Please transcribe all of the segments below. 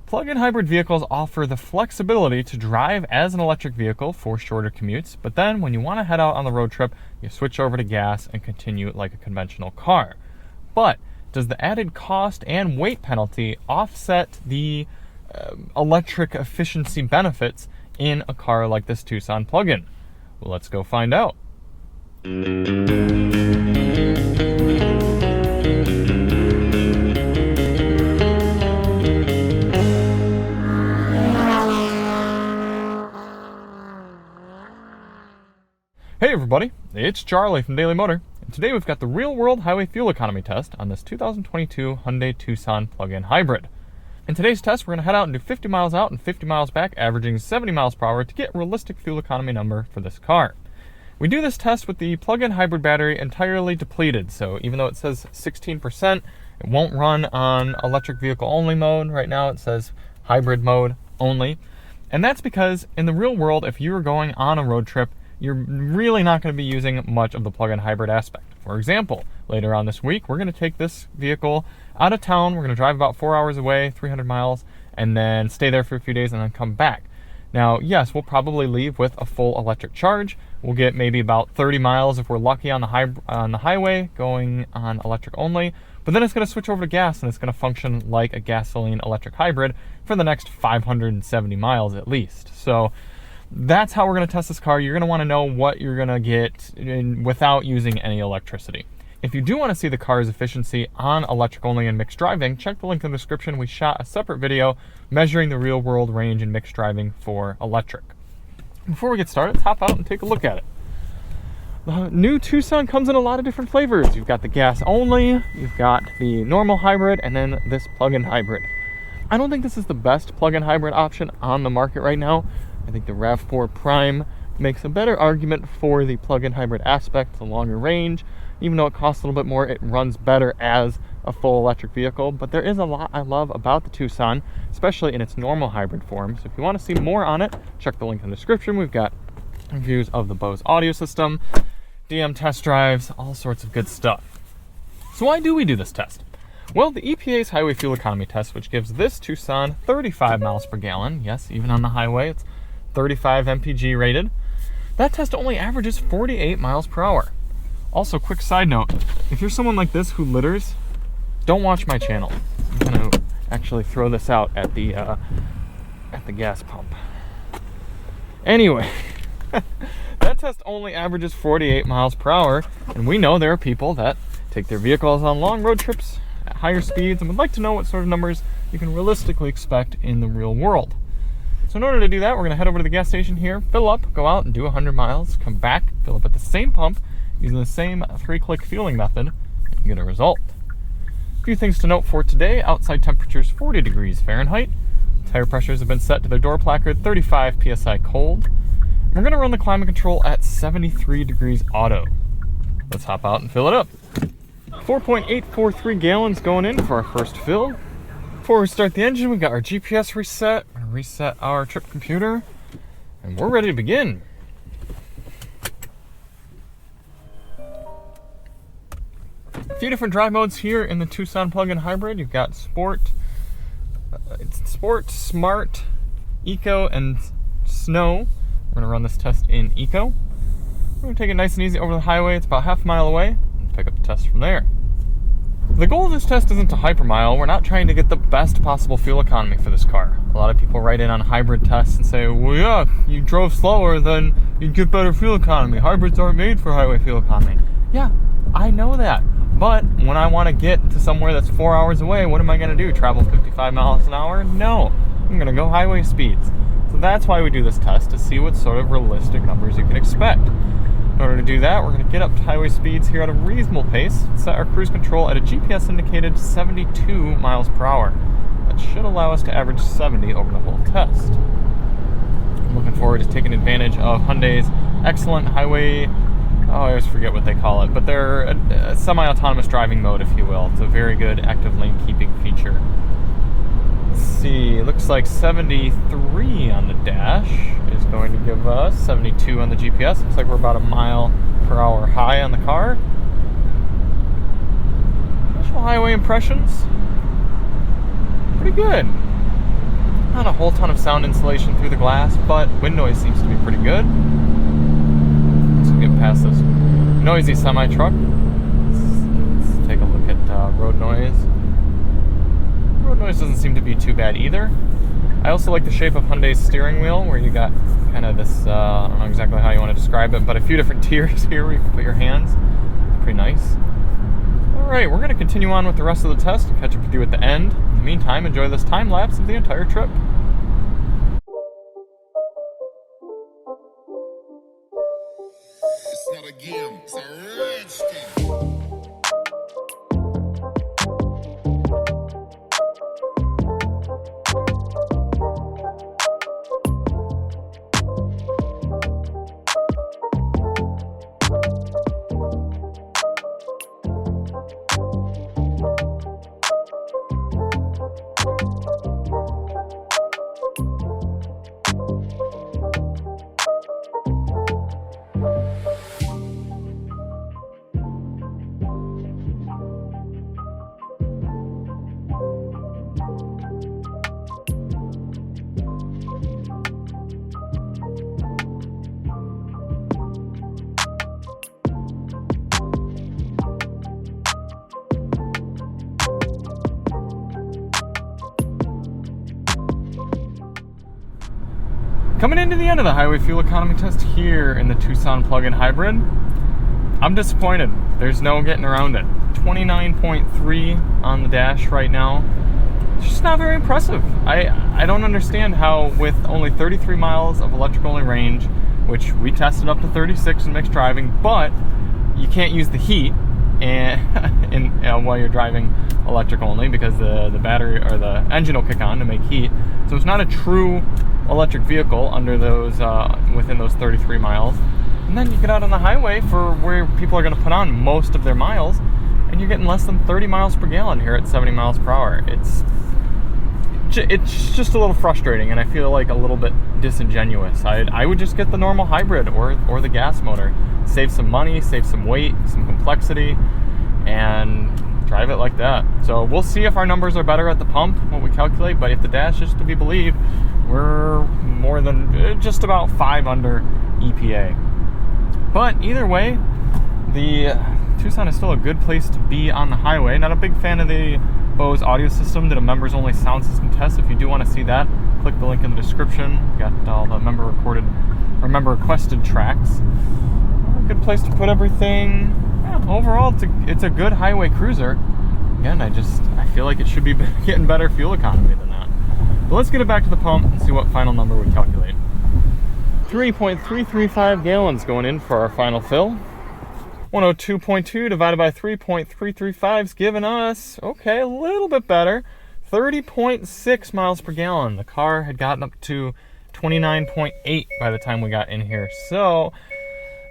Plug-in hybrid vehicles offer the flexibility to drive as an electric vehicle for shorter commutes, but then when you want to head out on the road trip, you switch over to gas and continue like a conventional car. But does the added cost and weight penalty offset the electric efficiency benefits in a car like this Tucson plug-in? Well, let's go find out. Hey everybody, it's Charlie from Daily Motor, and today we've got the real-world highway fuel economy test on this 2022 Hyundai Tucson plug-in hybrid. In today's test, we're going to head out and do 50 miles out and 50 miles back, averaging 70 miles per hour to get a realistic fuel economy number for this car. We do this test with the plug-in hybrid battery entirely depleted, so even though it says 16%, it won't run on electric vehicle only mode. Right now it says hybrid mode only, and that's because in the real world, if you're going on a road trip, you're really not going to be using much of the plug-in hybrid aspect. For example, later on this week, we're going to take this vehicle out of town. We're going to drive about 4 hours away, 300 miles, and then stay there for a few days and then come back. Now, yes, we'll probably leave with a full electric charge. We'll get maybe about 30 miles if we're lucky on the highway going on electric only, but then it's going to switch over to gas and it's going to function like a gasoline electric hybrid for the next 570 miles at least. So that's how we're going to test this car. You're going to want to know what you're going to get without using any electricity. If you do want to see the car's efficiency on electric only and mixed driving, check the link in the description. We shot a separate video measuring the real world range in mixed driving for electric. Before we get started, let's hop out and take a look at it. The new Tucson comes in a lot of different flavors. You've got the gas only, you've got the normal hybrid, and then this plug-in hybrid. I don't think this is the best plug-in hybrid option on the market right now. I think the RAV4 Prime makes a better argument for the plug-in hybrid aspect, the longer range. Even though it costs a little bit more, it runs better as a full electric vehicle. But there is a lot I love about the Tucson, especially in its normal hybrid form. So if you want to see more on it, check the link in the description. We've got reviews of the Bose audio system, DM test drives, all sorts of good stuff. So why do we do this test? Well, the EPA's highway fuel economy test, which gives this Tucson 35 miles per gallon, yes, even on the highway, it's 35 MPG rated. That test only averages 48 miles per hour. Also, quick side note, if you're someone like this who litters, don't watch my channel. I'm gonna actually throw this out at the gas pump. Anyway, that test only averages 48 miles per hour, and we know there are people that take their vehicles on long road trips at higher speeds and would like to know what sort of numbers you can realistically expect in the real world. So in order to do that, we're going to head over to the gas station here, fill up, go out and do 100 miles, come back, fill up at the same pump, using the same 3-click fueling method, and get a result. A few things to note for today: outside temperatures 40 degrees Fahrenheit, tire pressures have been set to their door placard 35 psi cold. We're going to run the climate control at 73 degrees auto. Let's hop out and fill it up. 4.843 gallons going in for our first fill. Before we start the engine, we've got our GPS reset. We're going to reset our trip computer, and we're ready to begin. A few different drive modes here in the Tucson plug-in hybrid. You've got Sport, Smart, Eco, and Snow. We're going to run this test in Eco. We're going to take it nice and easy over the highway. It's about half a mile away, and pick up the test from there. The goal of this test isn't to hypermile. We're not trying to get the best possible fuel economy for this car. A lot of people write in on hybrid tests and say, well, yeah, you drove slower, then you'd get better fuel economy. Hybrids aren't made for highway fuel economy. Yeah, I know that. But when I want to get to somewhere that's 4 hours away, what am I going to do? Travel 55 miles an hour? No, I'm going to go highway speeds. So that's why we do this test, to see what sort of realistic numbers you can expect. In order to do that, we're going to get up to highway speeds here at a reasonable pace, set our cruise control at a GPS indicated 72 miles per hour. That should allow us to average 70 over the whole test. I'm looking forward to taking advantage of Hyundai's excellent highway, I always forget what they call it, but they're a semi-autonomous driving mode, if you will. It's a very good active lane keeping feature. Let's see, it looks like 73 on the dash is going to give us 72 on the GPS. Looks like we're about a mile per hour high on the car. Initial highway impressions, pretty good. a whole ton of sound insulation through the glass, but wind noise seems to be pretty good. Let's get past this noisy semi-truck. Let's take a look at road noise. Road noise doesn't seem to be too bad either. I also like the shape of Hyundai's steering wheel, where you got kind of this, I don't know exactly how you want to describe it, but a few different tiers here where you can put your hands. Pretty nice. Alright, we're going to continue on with the rest of the test and catch up with you at the end. In the meantime, enjoy this time lapse of the entire trip. It's not a game, it's a rich thing. Coming into the end of the highway fuel economy test here in the Tucson plug-in hybrid, I'm disappointed. There's no getting around it. 29.3 on the dash right now. It's just not very impressive. I don't understand how, with only 33 miles of electric-only range, which we tested up to 36 in mixed driving, but you can't use the heat while you're driving electric only, because the battery or the engine will kick on to make heat. So it's not a true electric vehicle under those within those 33 miles. And then you get out on the highway for where people are going to put on most of their miles, and you're getting less than 30 miles per gallon here at 70 miles per hour. It's just a little frustrating, and I feel like a little bit disingenuous. I would just get the normal hybrid or the gas motor. Save some money, save some weight, some complexity, and drive it like that. So we'll see if our numbers are better at the pump, what we calculate, but if the dash is to be believed, we're more than just about 5 under EPA. But either way, the Tucson is still a good place to be on the highway. Not a big fan of the Bose audio system, did a members only sound system test. If you do want to see that, click the link in the description. Got all the member requested tracks. A good place to put everything. Yeah, overall, it's a good highway cruiser. Again, I feel like it should be getting better fuel economy than that. But let's get it back to the pump and see what final number we calculate. 3.335 gallons going in for our final fill. 102.2 divided by 3.335 is giving us, okay, a little bit better, 30.6 miles per gallon. The car had gotten up to 29.8 by the time we got in here. So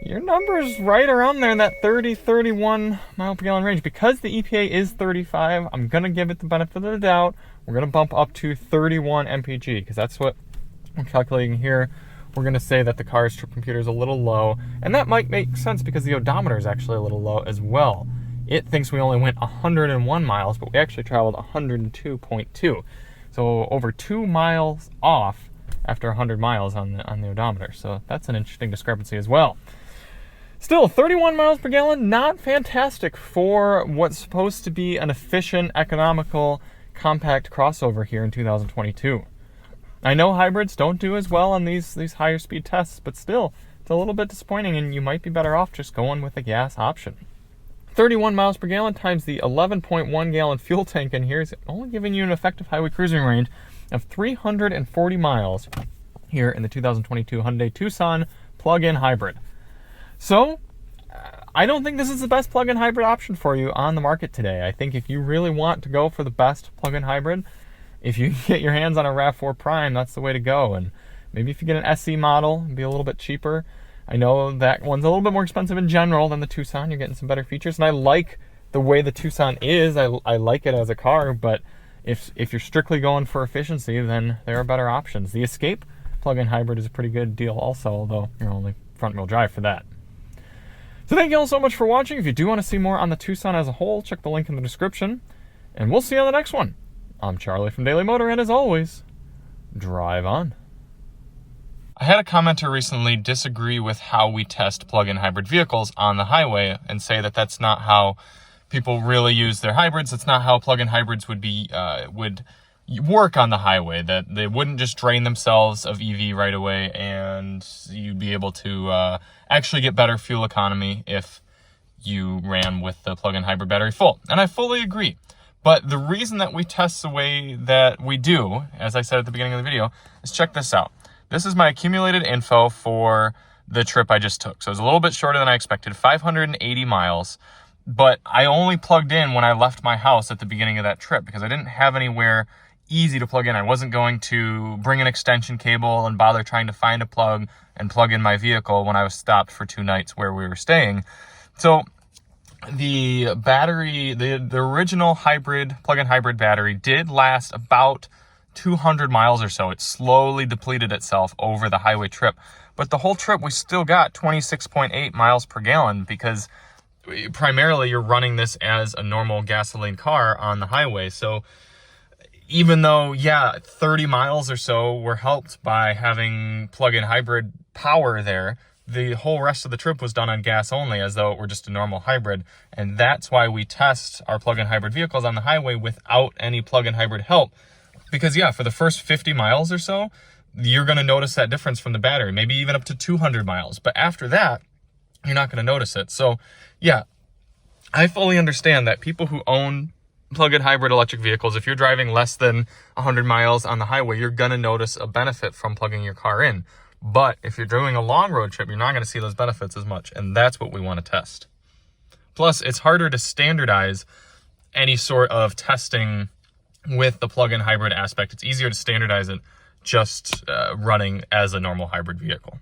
your number's right around there in that 30-31 mile per gallon range. Because the EPA is 35, I'm going to give it the benefit of the doubt. We're going to bump up to 31 MPG, because that's what I'm calculating here. We're going to say that the car's trip computer is a little low, and that might make sense because the odometer is actually a little low as well. It thinks we only went 101 miles, but we actually traveled 102.2. So over 2 miles off after 100 miles on the odometer. So that's an interesting discrepancy as well. Still, 31 miles per gallon, not fantastic for what's supposed to be an efficient, economical, compact crossover here in 2022. I know hybrids don't do as well on these higher speed tests, but still, it's a little bit disappointing, and you might be better off just going with a gas option. 31 miles per gallon times the 11.1 gallon fuel tank in here is only giving you an effective highway cruising range of 340 miles here in the 2022 Hyundai Tucson plug-in hybrid. So, I don't think this is the best plug-in hybrid option for you on the market today. I think if you really want to go for the best plug-in hybrid, if you get your hands on a RAV4 Prime, that's the way to go. And maybe if you get an SE model, it'll be a little bit cheaper. I know that one's a little bit more expensive in general than the Tucson. You're getting some better features, and I like the way the Tucson is. I like it as a car, but if you're strictly going for efficiency, then there are better options. The Escape plug-in hybrid is a pretty good deal also, although you're only front-wheel drive for that. So thank you all so much for watching. If you do want to see more on the Tucson as a whole, check the link in the description, and we'll see you on the next one. I'm Charlie from Daily Motor, and as always, drive on. I had a commenter recently disagree with how we test plug-in hybrid vehicles on the highway and say that that's not how people really use their hybrids. It's not how plug-in hybrids would work on the highway, that they wouldn't just drain themselves of EV right away and you'd be able to actually get better fuel economy if you ran with the plug-in hybrid battery full. And I fully agree. But the reason that we test the way that we do, as I said at the beginning of the video, is check this out. This is my accumulated info for the trip I just took. So it was a little bit shorter than I expected, 580 miles. But I only plugged in when I left my house at the beginning of that trip because I didn't have anywhere easy to plug in. I wasn't going to bring an extension cable and bother trying to find a plug and plug in my vehicle when I was stopped for 2 nights where we were staying. So the battery, the original plug-in hybrid battery did last about 200 miles or so. It slowly depleted itself over the highway trip. But the whole trip, we still got 26.8 miles per gallon because primarily you're running this as a normal gasoline car on the highway. So even though, 30 miles or so were helped by having plug-in hybrid power there, the whole rest of the trip was done on gas only, as though it were just a normal hybrid. And that's why we test our plug-in hybrid vehicles on the highway without any plug-in hybrid help. Because for the first 50 miles or so, you're going to notice that difference from the battery, maybe even up to 200 miles. But after that, you're not going to notice it. So I fully understand that people who own plug-in hybrid electric vehicles, if you're driving less than 100 miles on the highway, you're going to notice a benefit from plugging your car in. But if you're doing a long road trip, you're not going to see those benefits as much. And that's what we want to test. Plus, it's harder to standardize any sort of testing with the plug-in hybrid aspect. It's easier to standardize it just running as a normal hybrid vehicle.